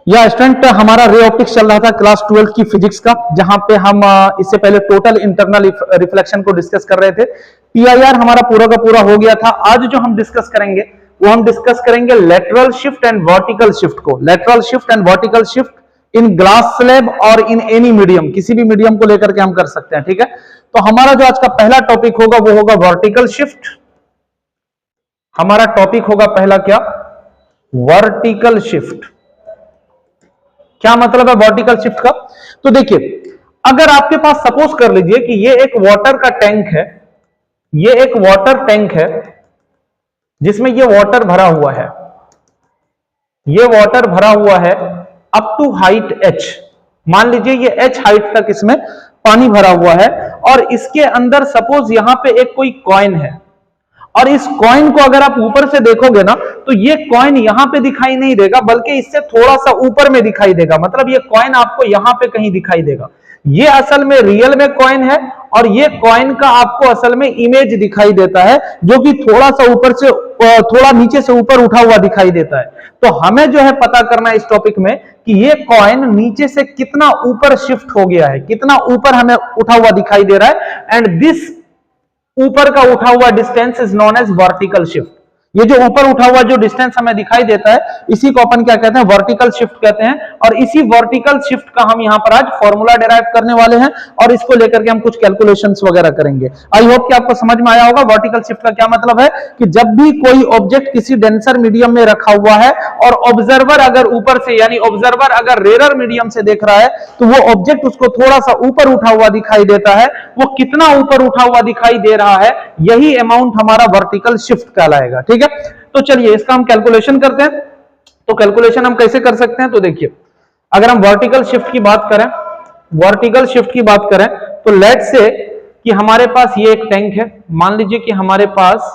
या स्टूडेंट, हमारा ray optics चल रहा था क्लास 12 की फिजिक्स का, जहां पे हम इससे पहले टोटल इंटरनल रिफ्लेक्शन को डिस्कस कर रहे थे। पीआईआर हमारा पूरा का पूरा हो गया था। आज जो हम डिस्कस करेंगे वो हम डिस्कस करेंगे lateral shift and vertical shift को। Lateral shift and vertical shift in glass slab और इन एनी मीडियम, किसी भी मीडियम को लेकर के हम कर सकते हैं। ठीक है, तो हमारा जो आज का पहला टॉपिक होगा वो होगा वर्टिकल शिफ्ट। हमारा टॉपिक होगा पहला क्या? Vertical shift. क्या मतलब है वर्टिकल शिफ्ट का? तो देखिए, अगर आपके पास सपोज कर लीजिए कि ये एक वाटर का टैंक है, ये एक वाटर टैंक है जिसमें ये वाटर भरा हुआ है, ये वाटर भरा हुआ है अप टू हाइट h। मान लीजिए ये h हाइट तक इसमें पानी भरा हुआ है, और इसके अंदर सपोज यहां पे एक कोई कॉइन है, और इस कॉइन को अगर आप ऊपर से देखोगे ना तो ये कॉइन यहां पे दिखाई नहीं देगा, बल्कि इससे थोड़ा सा ऊपर में दिखाई देगा। मतलब ये कॉइन आपको यहां पे कहीं दिखाई देगा। ये असल में रियल में कॉइन है, और ये कॉइन का आपको असल में इमेज दिखाई देता है, जो कि थोड़ा सा ऊपर से थोड़ा नीचे से ऊपर उठा हुआ दिखाई देता है। तो हमें जो है पता करना है इस टॉपिक में कि ये कॉइन नीचे से कितना ऊपर शिफ्ट हो गया है, कितना ऊपर हमें उठा हुआ दिखाई दे रहा है। एंड दिस ऊपर का उठा हुआ distance is known as vertical shift. ये जो ऊपर उठा हुआ जो डिस्टेंस हमें दिखाई देता है, इसी को अपन क्या कहते हैं? वर्टिकल शिफ्ट कहते हैं। और इसी वर्टिकल शिफ्ट का हम यहां पर आज फॉर्मूला डिराइव करने वाले हैं, और इसको लेकर के हम कुछ कैलकुलेशंस वगैरह करेंगे। आई होप कि आपको समझ में आया होगा वर्टिकल शिफ्ट का क्या मतलब है। कि जब भी कोई ऑब्जेक्ट किसी डेंसर मीडियम में रखा हुआ है, और ऑब्जर्वर अगर ऊपर से, यानी ऑब्जर्वर अगर रेयर मीडियम से देख रहा है, तो वो ऑब्जेक्ट उसको थोड़ा सा ऊपर उठा हुआ दिखाई देता है। वो कितना ऊपर उठा हुआ दिखाई दे रहा है, यही अमाउंट हमारा वर्टिकल शिफ्ट कहलाएगा। ठीक है, तो चलिए इसका हम कैलकुलेशन करते हैं। तो कैलकुलेशन हम कैसे कर सकते हैं? तो देखिए, अगर हम वर्टिकल शिफ्ट की बात करें, वर्टिकल शिफ्ट की बात करें, तो लेट से कि हमारे पास ये एक टैंक है। मान लीजिए कि हमारे पास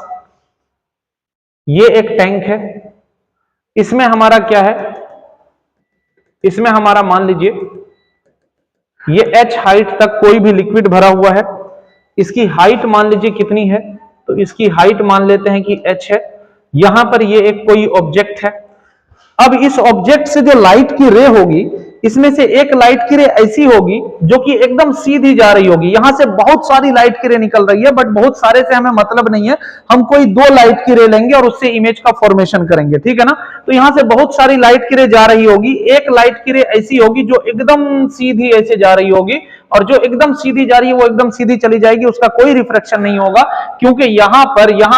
ये एक टैंक है, इसमें हमारा क्या है? इसमें हमारा मान लीजिए ये h हाइट तक कोई भी लिक्विड भरा हुआ है। इसकी हाइट मान लीजिए कितनी है? तो इसकी हाइट मान लेते हैं कि h है। यहां पर ये एक कोई ऑब्जेक्ट है। अब इस ऑब्जेक्ट से जो लाइट की रे होगी, इसमें से एक लाइट की रे ऐसी होगी जो कि एकदम सीधी जा रही होगी। यहां से बहुत सारी लाइट की रे निकल रही है, बट बहुत सारे से हमें मतलब नहीं है। हम कोई दो लाइट की रे लेंगे और उससे इमेज का फॉर्मेशन करेंगे। ठीक है ना? तो यहां से बहुत सारी लाइट की रे जा रही होगी। एक लाइट की रे ऐसी होगी जो एकदम सीधी ऐसे जा रही होगी, और जो एकदम सीधी जा रही है वो एकदम सीधी चली जाएगी, उसका कोई रिफ्लेक्शन नहीं होगा, क्योंकि यहां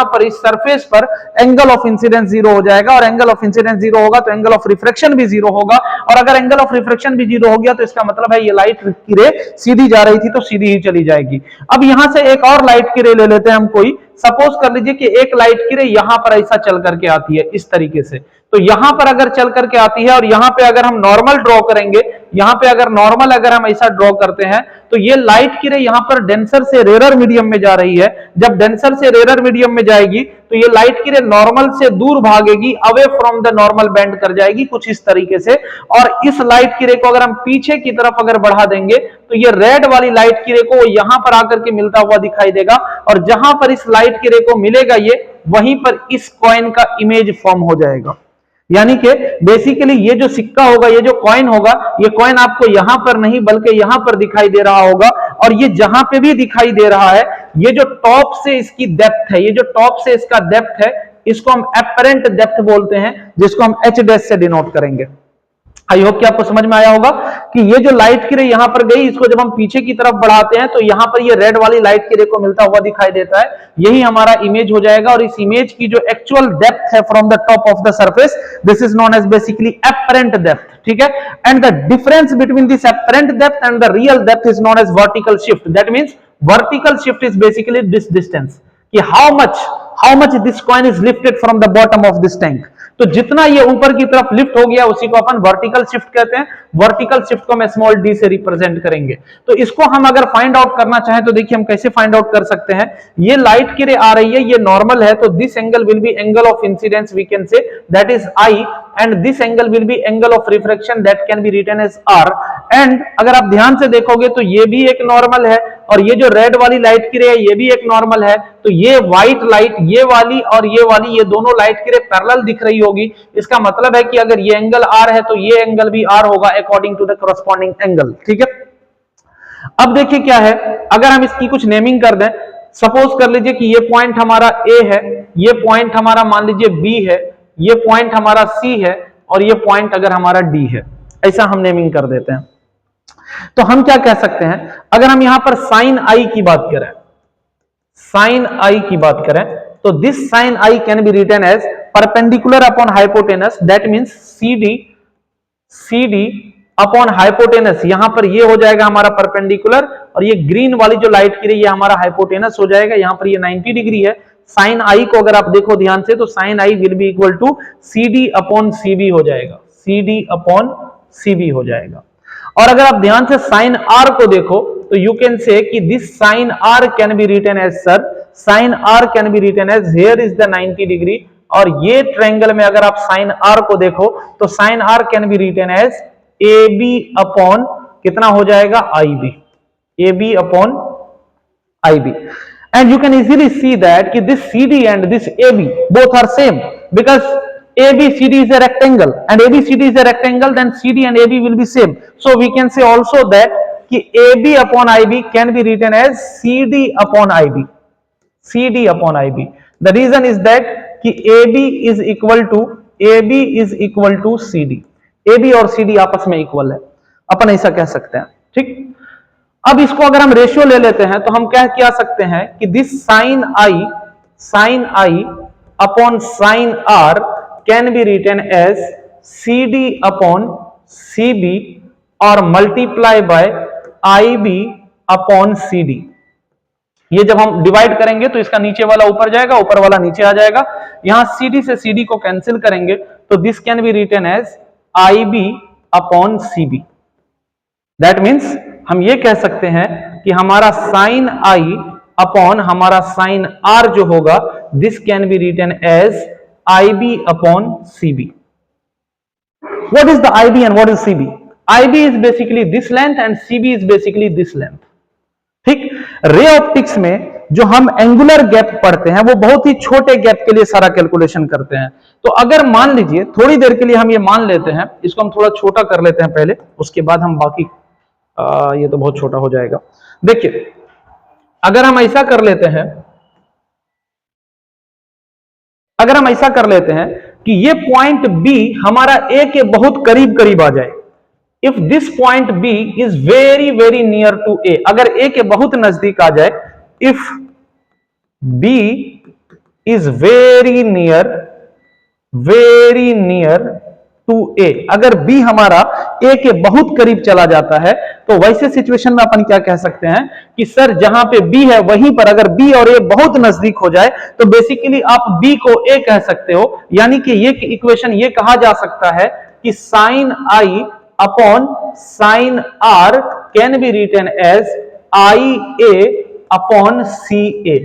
पर इस सरफेस पर एंगल ऑफ इंसिडेंस जीरो हो जाएगा। और एंगल ऑफ इंसिडेंस जीरो होगा तो एंगल ऑफ रिफ्लेक्शन भी जीरो होगा। और अगर एंगल ऑफ रिफ्लेक्शन भी जीरो हो गया तो इसका मतलब है ये लाइट की रे सीधी जा रही थी तो सीधी ही चली जाएगी। अब यहां से एक और लाइट की रे ले लेते हैं हम कोई। सपोज कर लीजिए कि एक लाइट की रे यहां पर ऐसा चल करके आती है इस तरीके से। तो यहां पर अगर चल करके आती है, और यहां पे अगर हम नॉर्मल ड्रॉ करेंगे, यहां पे अगर नॉर्मल अगर हम ऐसा ड्रॉ करते हैं, तो ये लाइट की रे यहां पर डेंसर से रेयर मीडियम में जा रही है। जब डेंसर से रेयर मीडियम में जाएगी तो ये लाइट की रे नॉर्मल से दूर भागेगी, away from the normal bend कर जाएगी कुछ इस तरीके से। और इस लाइट की रे को अगर हम पीछे की तरफ अगर बढ़ा देंगे तो ये रेड वाली लाइट की रे को यहां पर आकर के मिलता हुआ दिखाई देगा। और जहां पर इस लाइट की रे को मिलेगा ये, वहीं पर इस कॉइन का इमेज फॉर्म हो जाएगा। यानी कि बेसिकली ये जो सिक्का होगा, ये जो कॉइन होगा, ये कॉइन आपको यहां पर नहीं बल्कि यहां पर दिखाई दे रहा होगा। और ये जहां पे भी दिखाई दे रहा है, ये जो टॉप से इसकी डेप्थ है, ये जो टॉप से इसका डेप्थ है, इसको हम एपरेंट डेप्थ बोलते हैं, जिसको हम h डैश से डिनोट करेंगे। आई होप कि आपको समझ में आया होगा कि ये जो लाइट की रे यहां पर गई, इसको जब हम पीछे की तरफ बढ़ाते हैं तो यहां पर ये रेड वाली लाइट की रे को मिलता हुआ दिखाई देता है। यही हमारा इमेज हो जाएगा। और इस इमेज की जो एक्चुअल डेप्थ है from the top of the surface, this is known as basically apparent depth. ठीक है, and the difference between this apparent depth and the real depth is known as vertical shift. That means vertical shift is basically this distance, कि how much this coin is lifted from the bottom of this tank. तो जितना ये ऊपर की तरफ lift हो गया उसी को अपन वर्टिकल शिफ्ट कहते हैं। वर्टिकल शिफ्ट को हम स्मॉल डी से रिप्रेजेंट करेंगे। तो इसको हम अगर फाइंड आउट करना चाहें तो देखिए हम कैसे फाइंड आउट कर सकते हैं। ये लाइट की रे आ रही है, ये नॉर्मल है, तो this angle will be angle of incidence, we can say that is I, and this angle will be angle of refraction, that can be written as R, and अगर आप ध्यान से देखोगे तो ये भी एक नॉर्मल है और ये जो रेड वाली लाइट की रे है ये भी एक नॉर्मल है। तो ये व्हाइट लाइट, ये वाली और ये वाली, ये दोनों लाइट की रे पैरेलल दिख रही होगी। इसका मतलब है कि अगर ये एंगल आर है तो ये एंगल भी आर होगा according to the corresponding angle. ठीक है, अब देखिए क्या है, अगर हम इसकी कुछ नेमिंग कर दें, सपोज कर लीजिए कि ये पॉइंट हमारा ए है, ये पॉइंट हमारा मान लीजिए बी है, ये पॉइंट हमारा सी है और ये पॉइंट अगर हमारा डी है, ऐसा हम नेमिंग कर देते हैं। तो हम क्या कह सकते हैं, अगर हम यहां पर साइन आई की बात करें, साइन आई की बात करें, तो this sine I can be written as perpendicular upon hypotenuse, that means CD upon hypotenuse. यहां पर ये हो जाएगा हमारा परपेंडिकुलर और ये ग्रीन वाली जो लाइट की रही है हमारा हाइपोटेनस हो जाएगा। यहां पर ये 90 डिग्री है। साइन आई को अगर आप देखो ध्यान से तो sine I will be equal to CD upon CB हो जाएगा, CD अपॉन CB हो जाएगा। और अगर आप ध्यान से साइन आर को देखो तो यू कैन से कि this sine R can be written as, sir sine R can be written as here is the 90 degree, और ये ट्रायंगल में अगर आप साइन आर को देखो तो sine R can be written as AB upon कितना हो जाएगा IB, AB अपॉन IB। and you can easily see that कि this CD and this AB both are same because ABCD is a rectangle and ABCD is a rectangle, then CD and AB will be same. So we can say also that कि AB upon IB can be written as CD upon IB, CD upon IB. The reason is that कि AB is equal to CD, AB और CD आपस में equal है, अपन ऐसा कह सकते हैं। ठीक, अब इसको अगर हम रेशियो ले लेते हैं तो हम क्या सकते हैं कि this sine I upon sine R can be written as CD upon CB और multiply by IB upon CD। ये जब हम डिवाइड करेंगे तो इसका नीचे वाला ऊपर जाएगा, ऊपर वाला नीचे आ जाएगा। यहां CD से CD को कैंसिल करेंगे तो this can be written as IB upon CB। That means हम ये कह सकते हैं कि हमारा साइन आई अपॉन हमारा साइन आर जो होगा this can be written as IB upon CB। What is the IB and what is CB? IB is basically this length and CB is basically this length. ठीक, ray optics में जो हम angular gap पढ़ते हैं वो बहुत ही छोटे gap के लिए सारा कैलकुलेशन करते हैं। तो अगर मान लीजिए थोड़ी देर के लिए हम ये मान लेते हैं, इसको हम थोड़ा छोटा कर लेते हैं पहले, उसके बाद हम बाकी ये तो बहुत छोटा हो जाएगा। देखिए अगर हम ऐसा कर लेते हैं, अगर हम ऐसा कर लेते हैं कि ये पॉइंट B हमारा A के बहुत करीब करीब आ जाए, if this point B is very very near to A, अगर A के बहुत नजदीक आ जाए, if B is very near to A, अगर B हमारा A के बहुत करीब चला जाता है तो वैसे सिचुएशन में अपन क्या कह सकते हैं कि सर जहां पे B है वहीं पर अगर B और A बहुत नजदीक हो जाए तो बेसिकली आप B को A कह सकते हो। यानी कि ये इक्वेशन ये कहा जा सकता है कि sine I upon sine R can be written as IA upon CA।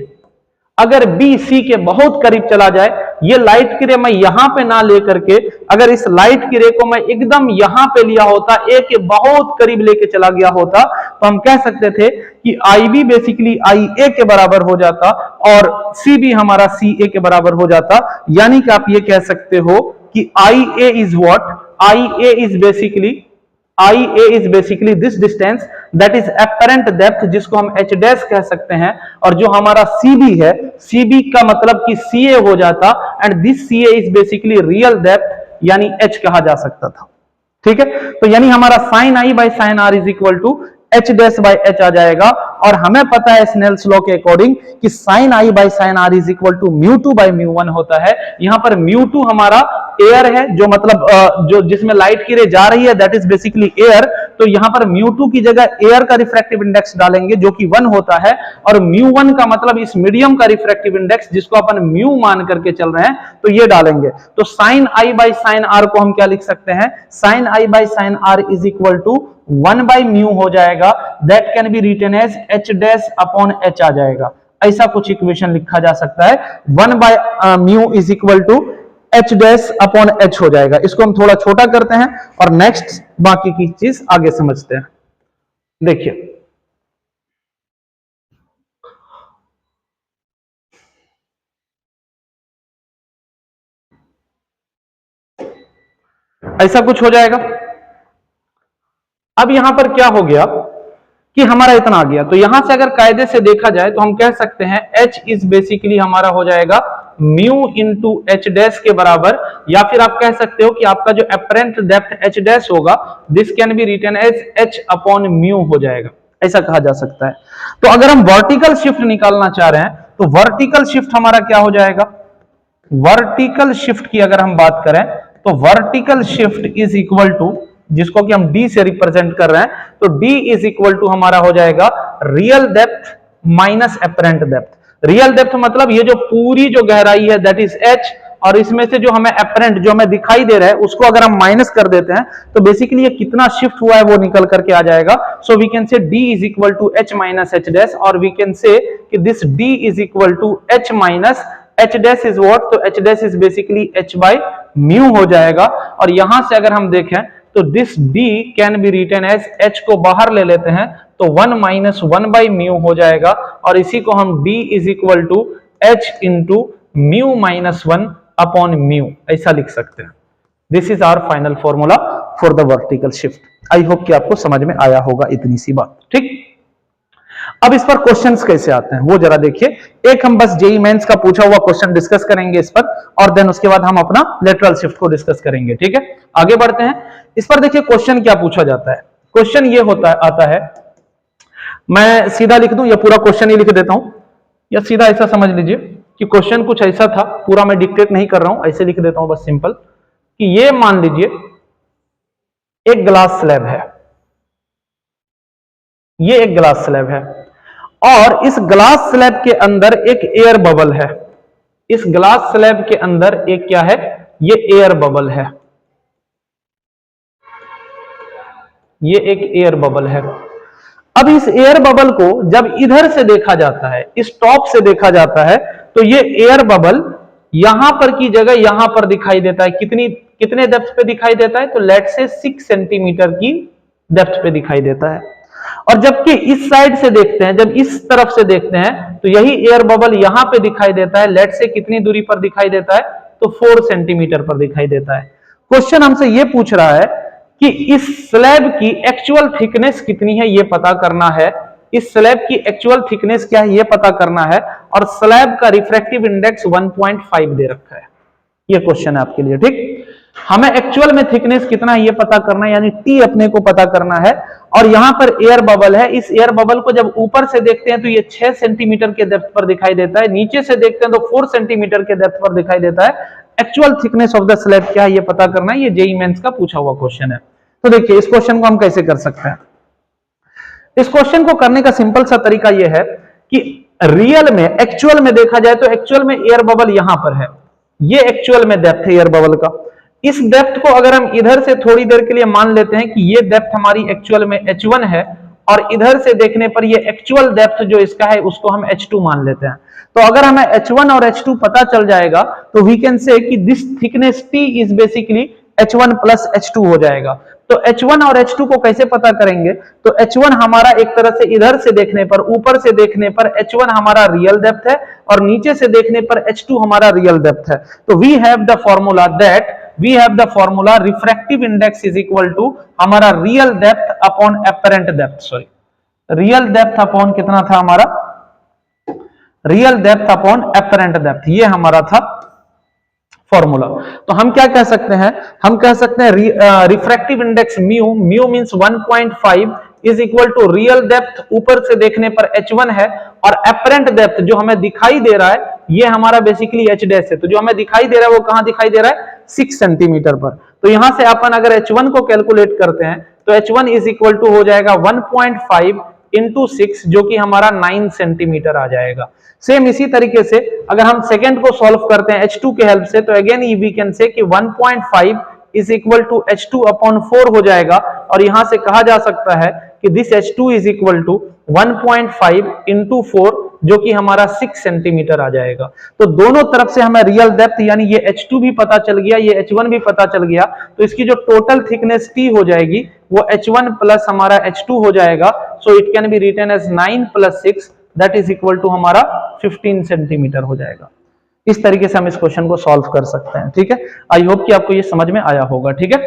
अगर B C के बहुत करीब चला जाए, ये लाइट की रे मैं यहां पे ना लेकर के अगर इस लाइट की रे को मैं एकदम यहां पे लिया होता, A के बहुत करीब लेके चला गया होता, तो हम कह सकते थे कि IB बेसिकली IA के बराबर हो जाता और CB हमारा CA के बराबर हो जाता। यानी कि आप ये कह सकते हो कि IA is what, IA is basically this distance that is apparent depth, जिसको हम H डैश कह सकते हैं, और जो हमारा CB है, CB का मतलब कि CA हो जाता and this CA is basically real depth यानी H कहा जा सकता था। ठीक है, तो यानी हमारा sine I by sine are is equal to H dash by H आ जाएगा। और हमें पता है स्नेल्स लॉ के अकॉर्डिंग कि sine I by sine are is equal to μ2 by μ1 होता है। यहां पर μ2 हमारा एयर है, जो मतलब जो जिसमें लाइट की रे जा रही है दैट इज बेसिकली एयर, तो यहां पर μ2 की जगह एयर का रिफ्रैक्टिव इंडेक्स डालेंगे जो कि 1 होता है, और μ1 का मतलब इस मीडियम का रिफ्रैक्टिव इंडेक्स जिसको अपन म्यू मान करके चल रहे हैं तो ये डालेंगे। तो sine I by sine R को हम क्या लिख सकते हैं, sine I by sine are is equal to 1 by mu हो जाएगा, that can be written as H dash upon H आ जाएगा। ऐसा कुछ इक्वेशन लिखा जा सकता है। 1 by mu is equal to H dash upon H हो जाएगा। इसको हम थोड़ा छोटा करते हैं और नेक्स्ट बाकी की चीज आगे समझते हैं। देखिए ऐसा कुछ हो जाएगा। अब यहां पर क्या हो गया कि हमारा इतना आ गया, तो यहां से अगर कायदे से देखा जाए तो हम कह सकते हैं H इज बेसिकली हमारा हो जाएगा म्यू इंटू एच डैश के बराबर, या फिर आप कह सकते हो कि आपका जो अपरेंट डेप्थ एच डैश होगा this can be written as H upon mu हो जाएगा, ऐसा कहा जा सकता है। तो अगर हम वर्टिकल शिफ्ट निकालना चाह रहे हैं तो वर्टिकल शिफ्ट हमारा क्या हो जाएगा, वर्टिकल शिफ्ट की अगर हम बात करें तो vertical shift is equal to, जिसको कि हम d से रिप्रेजेंट कर रहे हैं, तो d इज इक्वल टू हमारा हो जाएगा real depth minus apparent depth. Real depth मतलब ये जो पूरी जो गहराई है दैट इज h, और इसमें से जो हमें अपरेंट जो हमें दिखाई दे रहा है उसको अगर हम माइनस कर देते हैं तो बेसिकली ये कितना शिफ्ट हुआ है वो निकल करके आ जाएगा। So we can say d is equal to h minus H dash, और वी कैन से कि this d is equal to h minus H dash is what, तो H dash is basically h by mu हो जाएगा। और यहां से अगर हम देखें तो this d can be written as h को बाहर ले लेते हैं तो 1 माइनस 1 बाई म्यू हो जाएगा, और इसी को हम d is equal to h into mu minus 1 upon mu ऐसा लिख सकते हैं। This is our final formula for the vertical shift. I hope कि आपको समझ में आया होगा इतनी सी बात, ठीक। अब इस पर क्वेश्चंस कैसे आते हैं वो जरा देखिए। एक हम बस जेई मेंस का पूछा हुआ क्वेश्चन डिस्कस करेंगे इस पर, और देन उसके बाद हम अपना लेटरल शिफ्ट को डिस्कस करेंगे, ठीक है। आगे बढ़ते हैं। इस पर देखिए क्वेश्चन क्या पूछा जाता है। क्वेश्चन ये आता है, मैं सीधा लिख दूं या पूरा क्वेश्चन ही लिख देता हूं, या सीधा ऐसा समझ लीजिए कि क्वेश्चन कुछ ऐसा था, पूरा मैं डिक्टेट नहीं कर रहा हूं, ऐसे लिख देता हूं बस सिंपल, कि ये मान लीजिए एक ग्लास स्लैब है, ये एक ग्लास स्लैब है, और इस ग्लास स्लैब के अंदर एक एयर बबल है। इस ग्लास स्लैब के अंदर एक क्या है, ये एयर बबल है, ये एक एयर बबल है। अब इस एयर बबल को जब इधर से देखा जाता है, इस टॉप से देखा जाता है, तो ये एयर बबल यहां पर की जगह यहां पर दिखाई देता है। कितने डेप्थ पे दिखाई देता है, तो लेट से 6 सेंटीमीटर की डेप्थ पे दिखाई देता है। और जबकि इस साइड से देखते हैं, जब इस तरफ से देखते हैं, तो यही एयर बबल यहां पे दिखाई देता है। लेट से कितनी दूरी पर दिखाई देता है, तो 4 सेंटीमीटर पर दिखाई देता है। क्वेश्चन हमसे यह पूछ रहा है कि इस स्लैब की एक्चुअल थिकनेस कितनी है, यह पता करना है। इस स्लैब की एक्चुअल थिकनेस क्या है, यह पता करना है, और स्लैब का रिफ्रैक्टिव इंडेक्स 1.5 दे रखा है। यह क्वेश्चन है आपके लिए, ठीक। हमें एक्चुअल में थिकनेस कितना है ये पता करना है, यानी टी अपने को पता करना है। और यहां पर एयर बबल है, इस एयर बबल को जब ऊपर से देखते हैं तो ये 6 सेंटीमीटर के डेप्थ पर दिखाई देता है, नीचे से देखते हैं तो 4 सेंटीमीटर के डेप्थ पर दिखाई देता है। Actual thickness of the slab क्या है ये पता करना है। ये जेईई मेंस का पूछा हुआ क्वेश्चन है। तो देखिए इस क्वेश्चन को हम कैसे कर सकते हैं। इस क्वेश्चन को करने का सिंपल सा तरीका यह है कि रियल में, एक्चुअल में देखा जाए तो एक्चुअल में एयर बबल यहां पर है, ये एक्चुअल में डेप्थ है एयर बबल का। इस डेप्थ को अगर हम इधर से थोड़ी देर के लिए मान लेते हैं कि ये डेप्थ हमारी एक्चुअल में h1 है, और इधर से देखने पर ये एक्चुअल डेप्थ जो इसका है उसको हम h2 मान लेते हैं। तो अगर हमें h1 और h2 पता चल जाएगा तो वी कैन से कि this thickness t is basically h1 plus h2 हो जाएगा। तो h1 और h2 को कैसे पता करेंगे, तो h1 हमारा एक तरह से इधर से देखने पर, ऊपर से देखने पर h1 हमारा रियल डेप्थ है, और नीचे से देखने पर h2 हमारा रियल डेप्थ है। तो we have the formula that refractive index is equal to हमारा real depth upon apparent depth, sorry real depth upon कितना था हमारा, real depth upon apparent depth, ये हमारा था फॉर्मूला। तो हम क्या कह सकते हैं, हम कह सकते हैं refractive index mu, mu means 1.5 is equal to real depth ऊपर से देखने पर h1 है, और एपरेंट डेप्थ जो हमें दिखाई दे रहा है ये हमारा बेसिकली h डैश है। तो जो हमें दिखाई दे रहा है वो कहां दिखाई दे रहा है, 6 सेंटीमीटर पर। तो यहां से अपन अगर h1 को कैलकुलेट करते हैं तो h1 इज इक्वल टू हो जाएगा 1.5 इंटू 6, जो कि हमारा 9 सेंटीमीटर आ जाएगा। सेम इसी तरीके से अगर हम सेकंड को सॉल्व करते हैं h2 के हेल्प से, तो अगेन वी कैन से कि 1.5 is equal to h2 upon 4 हो जाएगा, और यहां से कहा जा सकता है कि this h2 is equal to 1.5 into 4, जो कि हमारा 6 सेंटीमीटर आ जाएगा। तो दोनों तरफ से हमें रियल डेप्थ यानी ये h2 भी पता चल गया, ये h1 भी पता चल गया, तो इसकी जो टोटल थिकनेस t हो जाएगी वो h1 प्लस हमारा h2 हो जाएगा। So it can be written as 9 + 6 that is equal to हमारा 15 सेंटीमीटर हो जाएगा। इस तरीके से हम इस क्वेश्चन को सॉल्व कर सकते हैं। ठीक है, आई होप कि आपको ये समझ में आया होगा। ठीक है,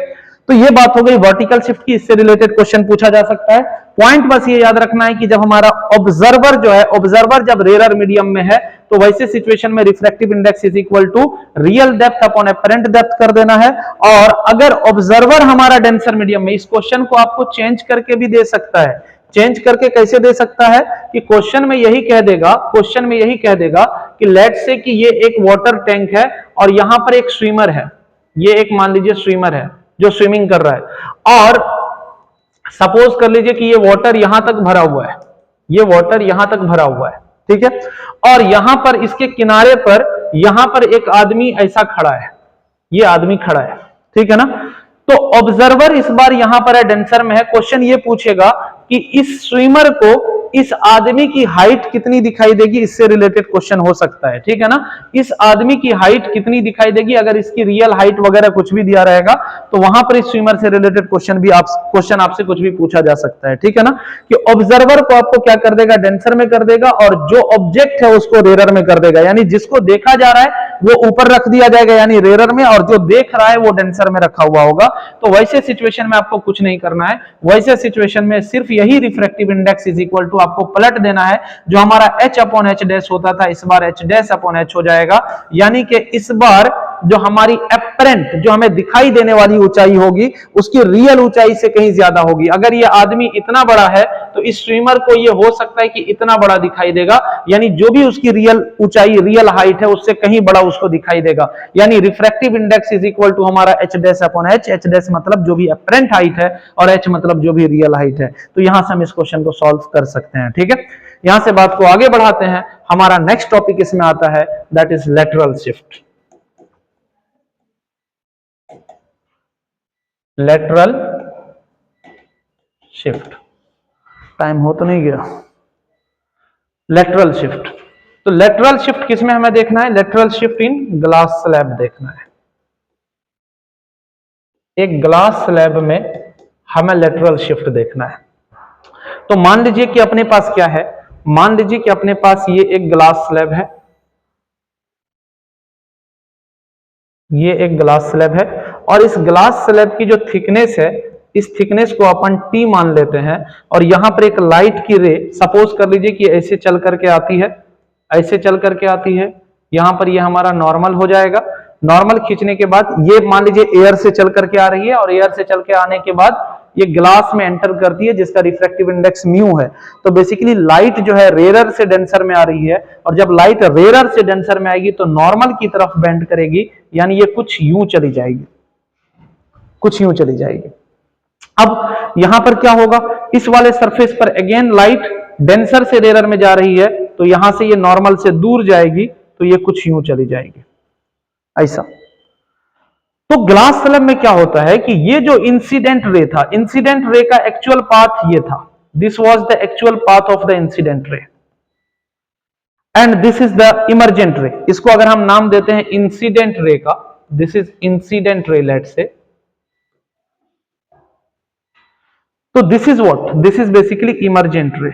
तो ये बात हो गई वर्टिकल शिफ्ट की, इससे रिलेटेड क्वेश्चन पूछा जा सकता है। पॉइंट बस ये याद रखना है कि जब हमारा ऑब्जर्वर जो है, ऑब्जर्वर जब रेयर मीडियम में है तो वैसे सिचुएशन में refractive index is equal to real depth upon apparent depth कर देना है। और अगर ऑब्जर्वर हमारा डेंसर मीडियम में, इस क्वेश्चन को आपको चेंज करके भी दे सकता है। चेंज करके कैसे दे सकता है कि क्वेश्चन में यही कह देगा कि लेट से कि ये एक वाटर टैंक है और यहां पर एक स्विमर है, ये एक मान लीजिए स्विमर है जो स्विमिंग कर रहा है, और सपोज कर लीजिए कि ये वाटर यहां तक भरा हुआ है, ये वाटर यहां तक भरा हुआ है। ठीक है, और यहां पर इसके किनारे पर यहां पर एक आदमी ऐसा खड़ा है, ये आदमी खड़ा है। ठीक है ना, तो ऑब्जर्वर इस बार यहां पर है, डेंसर में है। क्वेश्चन ये पूछेगा कि इस स्विमर को इस आदमी की हाइट कितनी दिखाई देगी, इससे रिलेटेड क्वेश्चन हो सकता है। ठीक है ना, इस आदमी की हाइट कितनी दिखाई देगी, अगर इसकी रियल हाइट वगैरह कुछ भी दिया रहेगा तो वहां पर इस स्विमर से रिलेटेड क्वेश्चन आपसे कुछ भी पूछा जा सकता है। ठीक है ना, कि ऑब्जर्वर को आपको क्या कर देगा, डेंसर में कर देगा, और जो ऑब्जेक्ट है उसको रेरर में कर देगा, यानी जिसको देखा जा रहा है वो ऊपर रख दिया जाएगा यानी रेरर में, और जो देख रहा है वो डेंसर में रखा हुआ होगा। तो वैसे सिचुएशन में आपको कुछ नहीं करना है, वैसे सिचुएशन में सिर्फ यही refractive index is equal to आपको पलट देना है, जो हमारा h अपॉन h डैश होता था इस बार h डैश अपॉन h हो जाएगा, यानी कि इस बार जो हमारी एपरेंट, जो हमें दिखाई देने वाली ऊंचाई होगी उसकी रियल ऊंचाई से कहीं ज्यादा होगी। अगर ये आदमी इतना बड़ा है तो इस स्विमर को ये हो सकता है कि इतना बड़ा दिखाई देगा, यानी जो भी उसकी रियल ऊंचाई, रियल हाइट है उससे कहीं बड़ा उसको दिखाई देगा, यानी refractive index is equal to हमारा h dash upon h, h dash मतलब जो भी एपरेंट हाइट है और h मतलब जो भी रियल हाइट है। तो यहां से हम इस क्वेश्चन को सॉल्व कर सकते हैं। ठीक है, यहां से बात को आगे बढ़ाते हैं। हमारा नेक्स्ट टॉपिक इसमें आता है that is lateral shift. Lateral shift, time हो तो नहीं गया। लेटरल शिफ्ट, तो लेटरल शिफ्ट किसमें हमें देखना है, lateral shift in glass slab देखना है। एक ग्लास स्लैब में हमें लेटरल शिफ्ट देखना है। तो मान लीजिए कि अपने पास क्या है, मान लीजिए कि अपने पास ये एक ग्लास स्लैब है, ये एक ग्लास स्लैब है, और इस ग्लास स्लैब की जो थिकनेस है, इस थिकनेस को अपन T मान लेते हैं, और यहां पर एक लाइट की रे सपोज कर लीजिए कि ऐसे चल करके आती है, ऐसे चल करके आती है, यहां पर ये हमारा नॉर्मल हो जाएगा। नॉर्मल खींचने के बाद ये मान लीजिए एयर से चल करके आ रही है, और एयर से चल के आने के बाद ये ग्लास में एंटर करती है जिसका रिफ्रैक्टिव इंडेक्स म्यू है। तो बेसिकली लाइट जो है रेरर से डेंसर में आ रही है, और जब लाइट रेरर से डेंसर में आएगी तो नॉर्मल की तरफ बेंड करेगी, यानी ये कुछ यूं चली जाएगी, कुछ यूं चली जाएगी। अब यहां पर क्या होगा, इस वाले सरफेस पर अगेन लाइट डेंसर से रेरर में जा रही है, तो यहां से ये नॉर्मल से दूर जाएगी, तो ये कुछ यूं चली जाएगी ऐसा। तो ग्लास स्लैब में क्या होता है कि ये जो इंसिडेंट रे था, इंसिडेंट रे का एक्चुअल पाथ ये था, this was the actual path of the incident ray, and this is the emergent रे। इसको अगर हम नाम देते हैं इंसिडेंट रे का, this is incident ray let's say, तो this is what, this is basically emergent ray,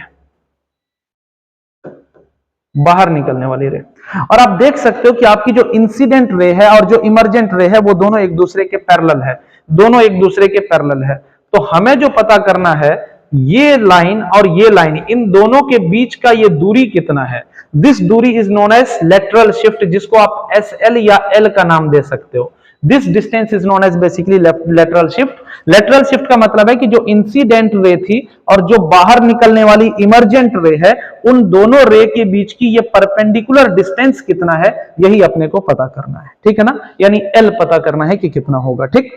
बाहर निकलने वाली रे। और आप देख सकते हो कि आपकी जो इंसिडेंट रे है और जो इमर्जेंट रे है वो दोनों एक दूसरे के पैरेलल है, दोनों एक दूसरे के पैरेलल है। तो हमें जो पता करना है, ये लाइन और ये लाइन, इन दोनों के बीच का ये दूरी कितना है, दिस दूरी is known as lateral shift, जिसको आप SL या L का नाम दे सकते हो। This distance is known as basically lateral shift. Lateral shift का मतलब है कि जो इंसिडेंट रे थी और जो बाहर निकलने वाली इमर्जेंट रे है, उन दोनों रे के बीच की ये परपेंडिकुलर डिस्टेंस कितना है, यही अपने को पता करना है। ठीक है ना, यानी L पता करना है कि कितना होगा। ठीक,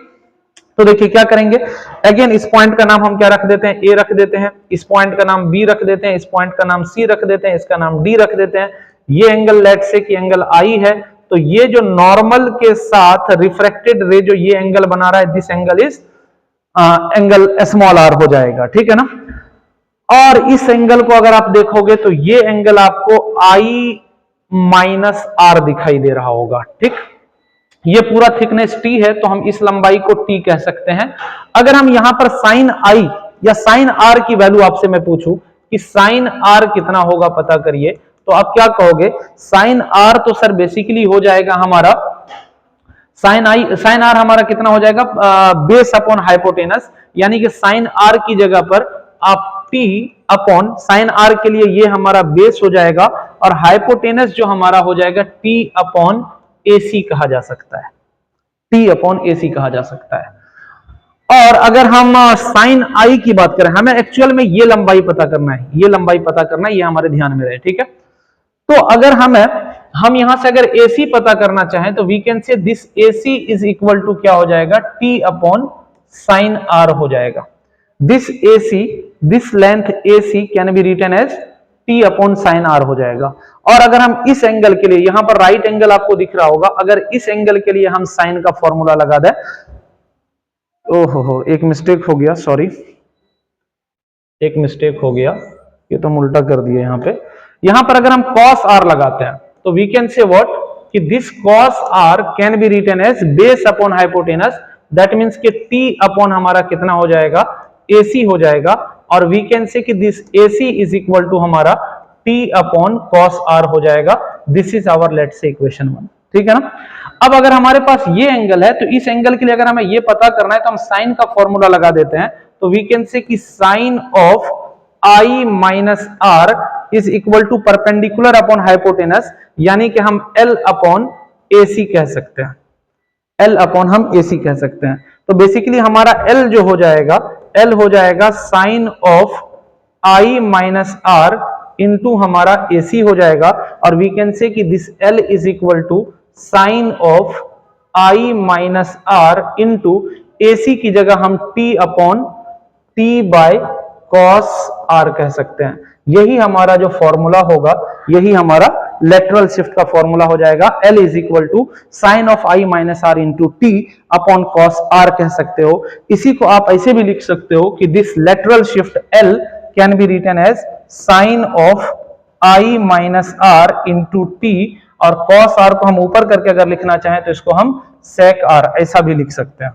तो देखिए क्या करेंगे, अगेन इस पॉइंट का नाम हम क्या रख देते हैं, A रख देते हैं, इस पॉइंट का नाम B रख देते हैं, इस पॉइंट का नाम C रख देते हैं, इसका नाम D रख देते हैं। ये एंगल लेट से कि एंगल I है, तो ये जो नॉर्मल के साथ रिफ्रैक्टेड रे जो ये एंगल बना रहा है, this angle is angle small r हो जाएगा। ठीक है ना, और इस एंगल को अगर आप देखोगे तो ये एंगल आपको I माइनस आर दिखाई दे रहा होगा। ठीक, ये पूरा थिकनेस t है, तो हम इस लंबाई को t कह सकते हैं। अगर हम यहां पर साइन I या साइन r की वैल्यू आपसे मैं पूछूं कि साइन r कितना होगा पता करिए, तो आप क्या कहोगे? साइन r तो सर बेसिकली हो जाएगा हमारा साइन r हमारा कितना हो जाएगा? बेस अपॉन हाइपोटेनस, यानी कि साइन r की जगह पर आप t अपॉन साइन r के लिए ये हमारा बेस हो जाएगा और हाइपोटेनस जो हमारा हो जाएगा t अपॉन AC कहा जा सकता है, t अपॉन AC कहा जा सकता है। और अगर हम साइन I की बात करें, हमें एक्चुअल में ये लंबाई पता करना है, ये लंबाई पता करना है, ये हमारे ध्यान में रहे। ठीक है, तो अगर हम यहां से अगर AC पता करना चाहें तो we can say this AC is equal to क्या हो जाएगा? t अपॉन साइन r हो जाएगा। This AC, this length AC can be written as t upon sine r हो जाएगा। और अगर हम इस एंगल के लिए, यहां पर राइट एंगल आपको दिख रहा होगा, अगर इस एंगल के लिए हम साइन का फॉर्मूला लगा दें, ओहो एक मिस्टेक हो गया, सॉरी एक मिस्टेक हो गया, ये तो हम उल्टा कर दिया यहां पर अगर हम cos r लगाते हैं तो वी कैन से व्हाट कि this cos r can be written as base upon hypotenuse, that means कि t अपॉन हमारा कितना हो जाएगा? AC हो जाएगा। और वी कैन से कि this AC is equal to हमारा t अपॉन cos r हो जाएगा। This is our let's say equation 1। ठीक है ना। अब अगर हमारे पास ये एंगल है तो इस एंगल के लिए अगर हमें ये पता करना है तो हम साइन का फॉर्मूला लगा देते हैं, तो वी कैन से कि sine of I minus R is equal to perpendicular upon hypotenuse, यानी कि हम L अपॉन AC कह सकते हैं, L अपॉन हम AC कह सकते हैं। तो बेसिकली हमारा L जो हो जाएगा, L हो जाएगा sine of I minus R into हमारा AC हो जाएगा। और वी कैन से कि this L is equal to sine of I minus R into AC की जगह हम T upon T by cos r कह सकते हैं। यही हमारा जो फॉर्मूला होगा, यही हमारा लेटरल शिफ्ट का फॉर्मूला हो जाएगा। L is equal to sine of I minus R into T upon cos R कह सकते हो। इसी को आप ऐसे भी लिख सकते हो कि this lateral shift L can be written as sine of I minus R into T, और कॉस आर को हम ऊपर करके अगर लिखना चाहें तो इसको हम सेक आर ऐसा भी लिख सकते हैं।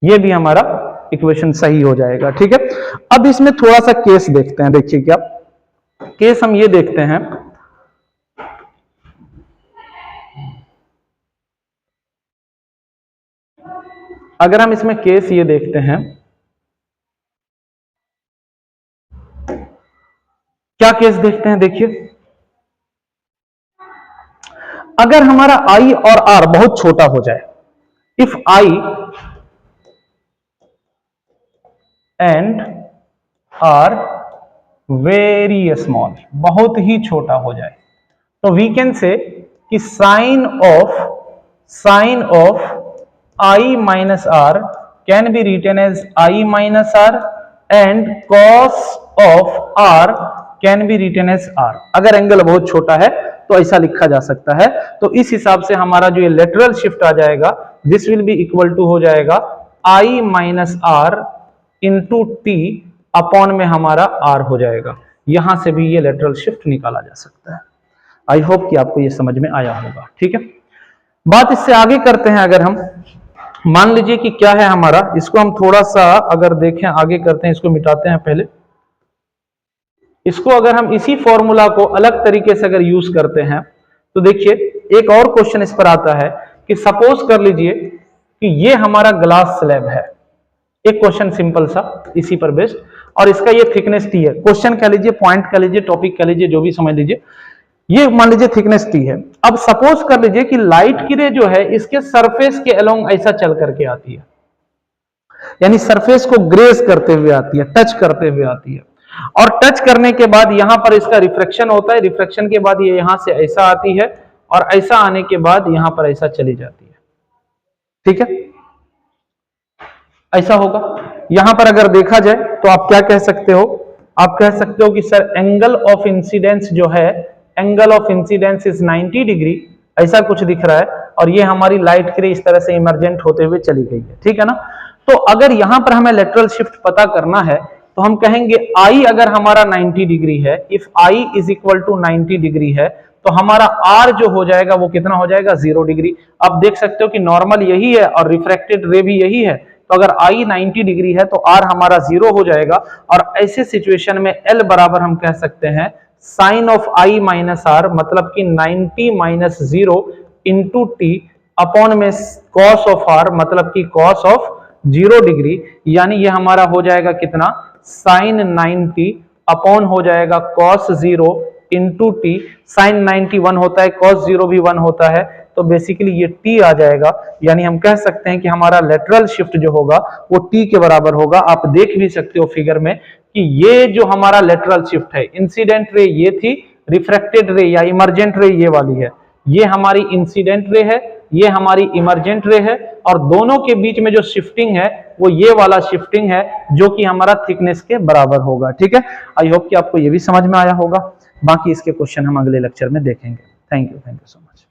ये भी हमारा इक्वेशन सही हो जाएगा। ठीक है, अब इसमें थोड़ा सा केस देखते हैं। देखिए क्या केस हम ये देखते हैं, अगर हम इसमें केस ये देखते हैं, क्या केस देखते हैं? देखिए अगर हमारा I और R बहुत छोटा हो जाए, if I and R very small, बहुत ही छोटा हो जाए, तो वी कैन से कि sine of I minus R can be written as I minus R and cos of R can be written as R। अगर एंगल बहुत छोटा है तो ऐसा लिखा जा सकता है। तो इस हिसाब से हमारा जो ये लेटरल शिफ्ट आ जाएगा, this will be equal to हो जाएगा I minus R into T upon में हमारा R हो जाएगा। यहां से भी ये लेटरल शिफ्ट निकाला जा सकता है। आई होप कि आपको ये समझ में आया होगा। ठीक है, बात इससे आगे करते हैं। अगर हम मान लीजिए कि क्या है हमारा, इसको हम थोड़ा सा अगर देखें आगे करते हैं, इसको मिटाते हैं पहले। इसको अगर हम इसी फॉर्मूला को अलग तरीके से अगर यूज करते हैं तो देखिए एक और क्वेश्चन इस पर आता है कि सपोज कर लीजिए कि ये हमारा ग्लास स्लैब है। एक क्वेश्चन सिंपल सा इसी पर बेस्ड, और इसका ये थिकनेस टी है। क्वेश्चन कह लीजिए, पॉइंट कह लीजिए, टॉपिक कह लीजिए, जो भी समझ लीजिए। ये मान लीजिए थिकनेस टी है। अब सपोज कर लीजिए कि लाइट की रे जो है इसके सरफेस के अलोंग ऐसा चल करके आती है, यानी सरफेस को ग्रेज करते हुए आती है, टच करते हुए आती है, और टच करने के बाद यहां पर इसका रिफ्लेक्शन होता है। रिफ्लेक्शन के बाद ये यहां से ऐसा आती है और ऐसा आने के बाद यहां पर ऐसा चली जाती है। ठीक है, ऐसा होगा। यहां पर अगर देखा जाए तो आप क्या कह सकते हो? आप कह सकते हो कि सर एंगल ऑफ इंसिडेंस जो है, angle of incidence is 90 degree, ऐसा कुछ दिख रहा है, और ये हमारी लाइट की रे इस तरह से इमरजेंट होते हुए चली गई है। ठीक है ना। तो अगर यहां पर हमें लेटरल शिफ्ट पता करना है तो हम कहेंगे I अगर हमारा 90 डिग्री है, if I is equal to 90 degree है, तो हमारा R जो हो जाएगा वो कितना हो जाएगा 0 डिग्री। अब देख सकते हो कि नॉर्मल यही है और रिफ्रैक्टेड रे भी यही है, तो अगर I 90 डिग्री है तो R हमारा 0 हो जाएगा। और ऐसे सिचुएशन में L बराबर हम कह सकते हैं sine of I minus R, मतलब कि 90 माइनस 0 इंटू टी अपॉन में कॉस ऑफ R, मतलब कि कॉस ऑफ 0 डिग्री, यानी ये हमारा हो जाएगा कितना साइन 90 अपॉन हो जाएगा कॉस 0 इंटू टी। साइन 90 1 होता है, कॉस 0 भी 1 होता है, तो बेसिकली ये टी आ जाएगा। यानी हम कह सकते हैं कि हमारा लेटरल शिफ्ट जो होगा वो टी के बराबर होगा। आप देख भी सकते हो फिगर में कि ये जो हमारा लेटरल शिफ्ट है, इंसिडेंट रे ये थी, रिफ्रैक्टेड रे या इमर्जेंट रे ये वाली है, ये हमारी इंसिडेंट रे है, ये हमारी इमर्जेंट रे है, और दोनों के बीच में जो शिफ्टिंग है वो ये वाला शिफ्टिंग है जो कि हमारा थिकनेस के बराबर होगा। ठीक है, आई होप कि आपको ये भी समझ में आया होगा। बाकी इसके क्वेश्चन हम अगले लेक्चर में देखेंगे। Thank you so much.